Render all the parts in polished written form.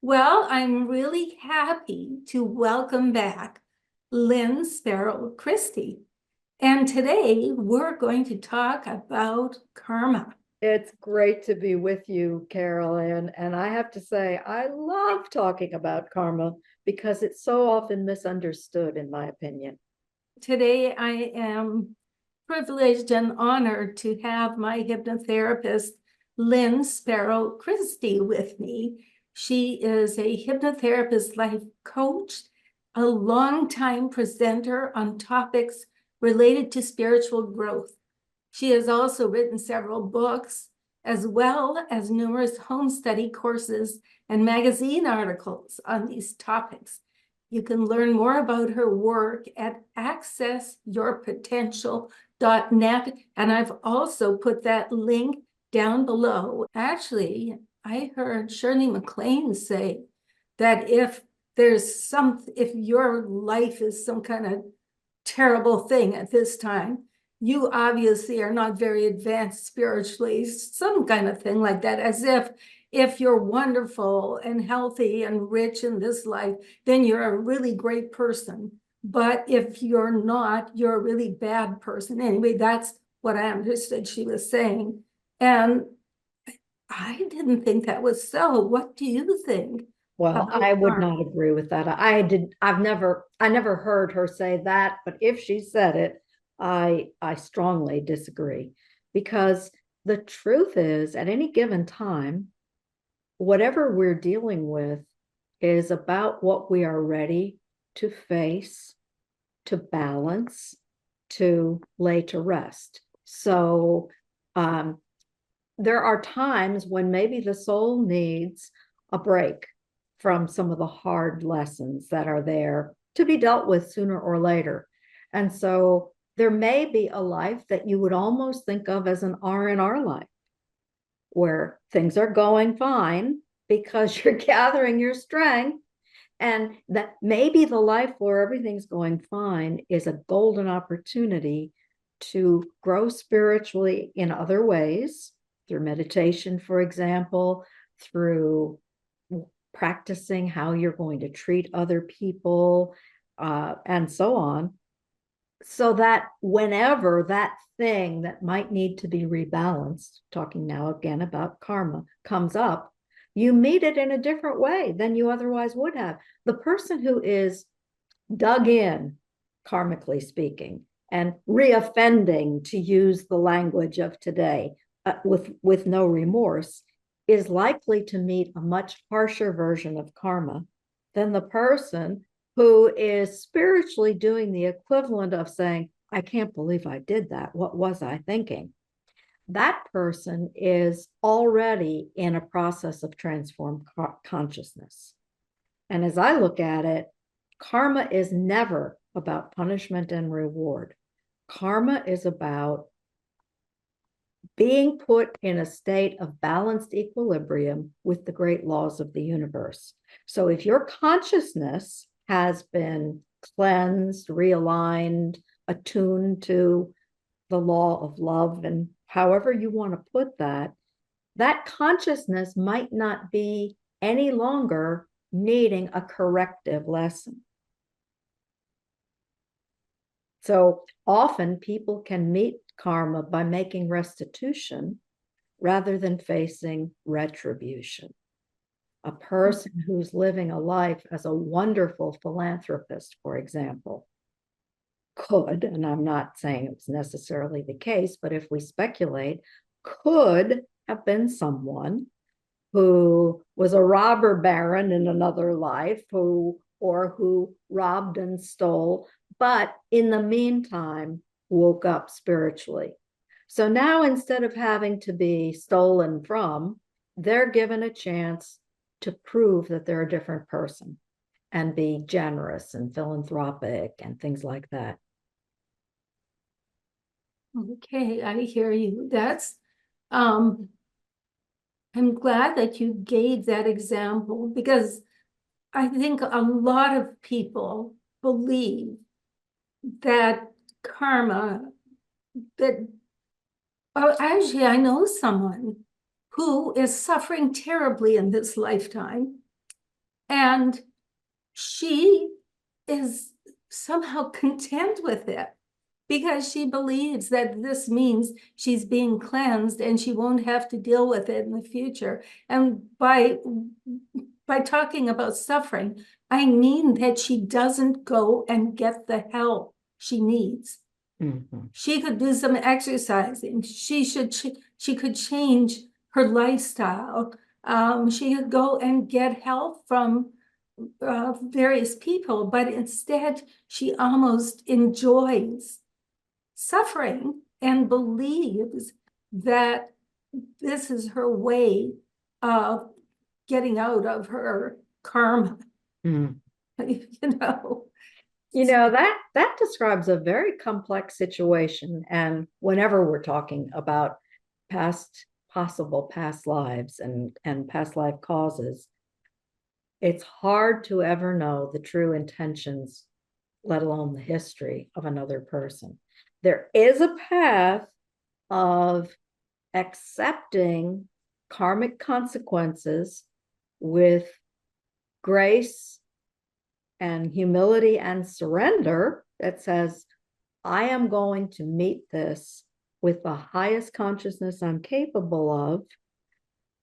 Well, I'm really happy to welcome back Lynn Sparrow Christy. And today we're going to talk about karma. It's great to be with you, Carol. And I have to say, I love talking about karma because it's so often misunderstood, in my opinion. Today I am privileged and honored to have my hypnotherapist, Lynn Sparrow Christy, with me. She is a hypnotherapist life coach, a longtime presenter on topics related to spiritual growth. She has also written several books, as well as numerous home study courses and magazine articles on these topics. You can learn more about her work at accessyourpotential.net, and I've also put that link down below. Actually, I heard Shirley MacLaine say that if your life is some kind of terrible thing at this time, you obviously are not very advanced spiritually, some kind of thing like that, as if you're wonderful and healthy and rich in this life, then you're a really great person. But if you're not, you're a really bad person. Anyway, that's what I understood she was saying. And I didn't think that was so. What do you think Well, about I would karma? not agree with that. I never heard her say that, but if she said it, I strongly disagree because the truth is, at any given time, whatever we're dealing with is about what we are ready to face, to balance, to lay to rest. So there are times when maybe the soul needs a break from some of the hard lessons that are there to be dealt with sooner or later. And so there may be a life that you would almost think of as an R&R life, where things are going fine because you're gathering your strength, and that maybe the life where everything's going fine is a golden opportunity to grow spiritually in other ways, through meditation, for example, through practicing how you're going to treat other people, and so on, so that whenever that thing that might need to be rebalanced, talking now again about karma, comes up, you meet it in a different way than you otherwise would have. The person who is dug in, karmically speaking, and reoffending, to use the language of today, with no remorse, is likely to meet a much harsher version of karma than the person who is spiritually doing the equivalent of saying, I can't believe I did that. What was I thinking? That person is already in a process of transformed consciousness. And as I look at it, karma is never about punishment and reward. Karma is about being put in a state of balanced equilibrium with the great laws of the universe. So if your consciousness has been cleansed, realigned, attuned to the law of love, and however you want to put that, that consciousness might not be any longer needing a corrective lesson. So often people can meet karma by making restitution rather than facing retribution. A person who's living a life as a wonderful philanthropist, for example, could, and I'm not saying it's necessarily the case, but if we speculate, could have been someone who was a robber baron in another life, who robbed and stole, but in the meantime woke up spiritually. So now, instead of having to be stolen from, they're given a chance to prove that they're a different person and be generous and philanthropic and things like that. Okay, I hear you. I'm glad that you gave that example because I think a lot of people believe that karma, that, oh, actually, I know someone who is suffering terribly in this lifetime. And she is somehow content with it because she believes that this means she's being cleansed and she won't have to deal with it in the future. And by talking about suffering, I mean that she doesn't go and get the help she needs. Mm-hmm. She could do some exercising. She could change her lifestyle. She could go and get help from various people, but instead she almost enjoys suffering and believes that this is her way of getting out of her karma. Mm. You know, That describes a very complex situation. And whenever we're talking about possible past lives and past life causes, it's hard to ever know the true intentions, let alone the history of another person. There is a path of accepting karmic consequences with grace and humility and surrender that says, I am going to meet this with the highest consciousness I'm capable of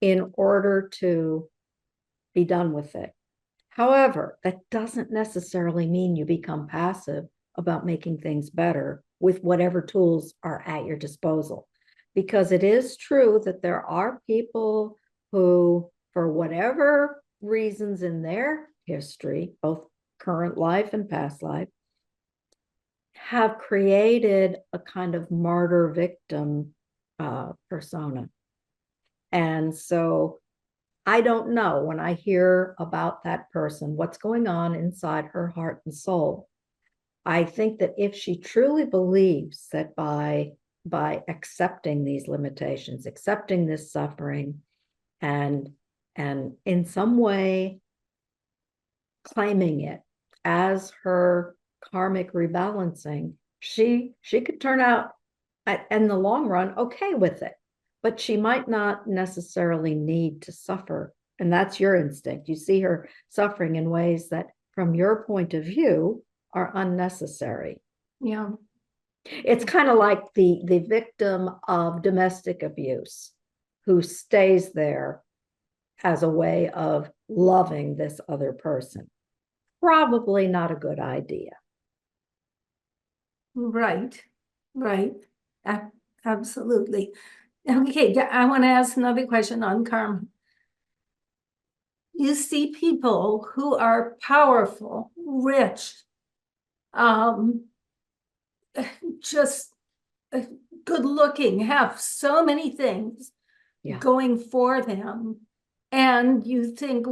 in order to be done with it. However, that doesn't necessarily mean you become passive about making things better with whatever tools are at your disposal. Because it is true that there are people who, for whatever reasons in their history, both current life and past life, have created a kind of martyr victim persona. And so I don't know, when I hear about that person, what's going on inside her heart and soul. I think that if she truly believes that by accepting these limitations, accepting this suffering, and in some way claiming it as her karmic rebalancing, she could turn out in the long run okay with it. But she might not necessarily need to suffer. And that's your instinct. You see her suffering in ways that, from your point of view, are unnecessary. yeah. It's kind of like the victim of domestic abuse who stays there as a way of loving this other person. Probably not a good idea. Right. Absolutely. Okay, I want to ask another question on karma. You see people who are powerful, rich, just good looking, have so many things going for them. And you think,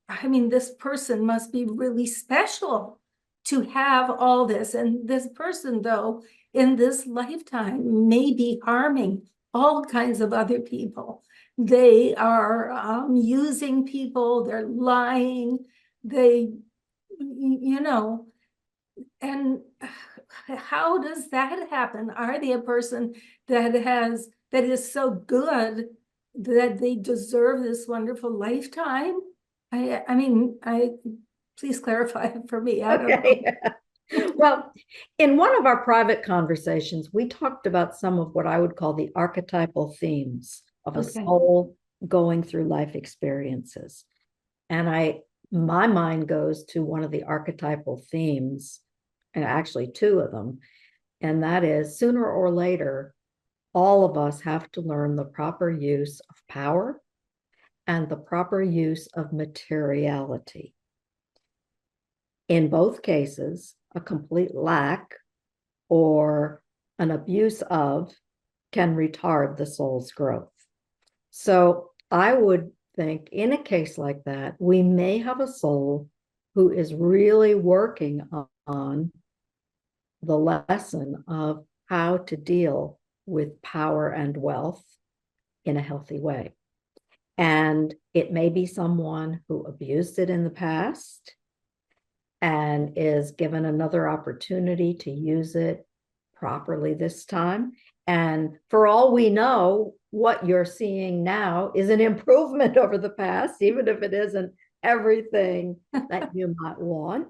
I mean, this person must be really special to have all this. And this person, though, in this lifetime may be harming all kinds of other people. They are using people, they're lying, and how does that happen? Are they a person that is so good that they deserve this wonderful lifetime? I mean, please clarify it for me. I don't know. Well, in one of our private conversations, we talked about some of what I would call the archetypal themes of a soul going through life experiences. And my mind goes to one of the archetypal themes, and actually two of them, and that is, sooner or later, all of us have to learn the proper use of power and the proper use of materiality. In both cases, a complete lack or an abuse of can retard the soul's growth. So I would think, in a case like that, we may have a soul who is really working on the lesson of how to deal with power and wealth in a healthy way. And it may be someone who abused it in the past and is given another opportunity to use it properly this time. And for all we know, what you're seeing now is an improvement over the past, even if it isn't everything that you might want.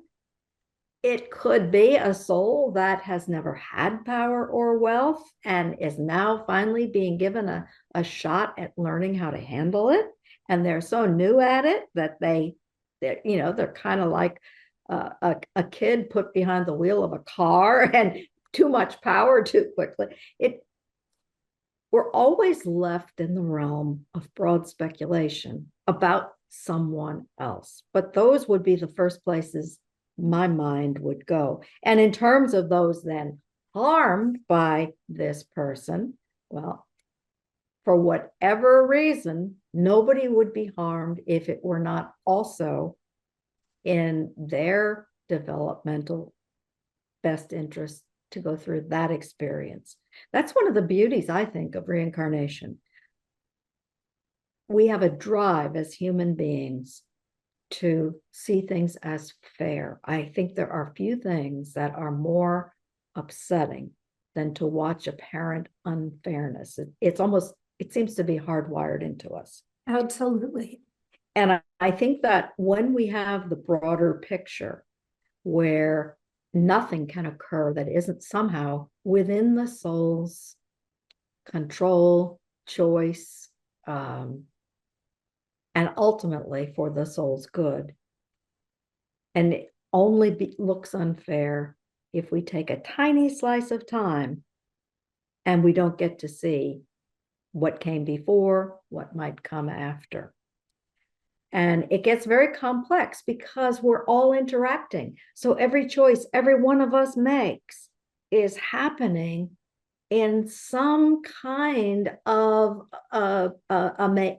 It could be a soul that has never had power or wealth and is now finally being given a shot at learning how to handle it. And they're so new at it that they're kind of like a kid put behind the wheel of a car and too much power too quickly. We're always left in the realm of broad speculation about someone else, but those would be the first places my mind would go. And in terms of those then harmed by this person, well, for whatever reason, nobody would be harmed if it were not also in their developmental best interest to go through that experience. That's one of the beauties, I think, of reincarnation. We have a drive as human beings to see things as fair. I think there are few things that are more upsetting than to watch apparent unfairness. It seems to be hardwired into us. Absolutely. And I think that when we have the broader picture where nothing can occur that isn't somehow within the soul's control, choice, and ultimately for the soul's good. And it only looks unfair if we take a tiny slice of time and we don't get to see what came before, what might come after. And it gets very complex because we're all interacting. So every choice every one of us makes is happening in some kind of I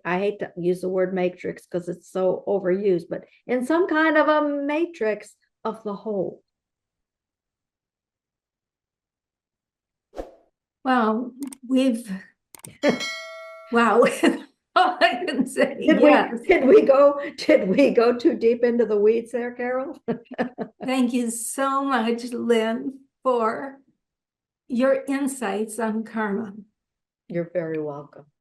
hate to use the word matrix because it's so overused, but in some kind of a matrix of the whole. Well, wow. All I can say, Did we go too deep into the weeds there, Carol? Thank you so much, Lynn, for your insights on karma. You're very welcome.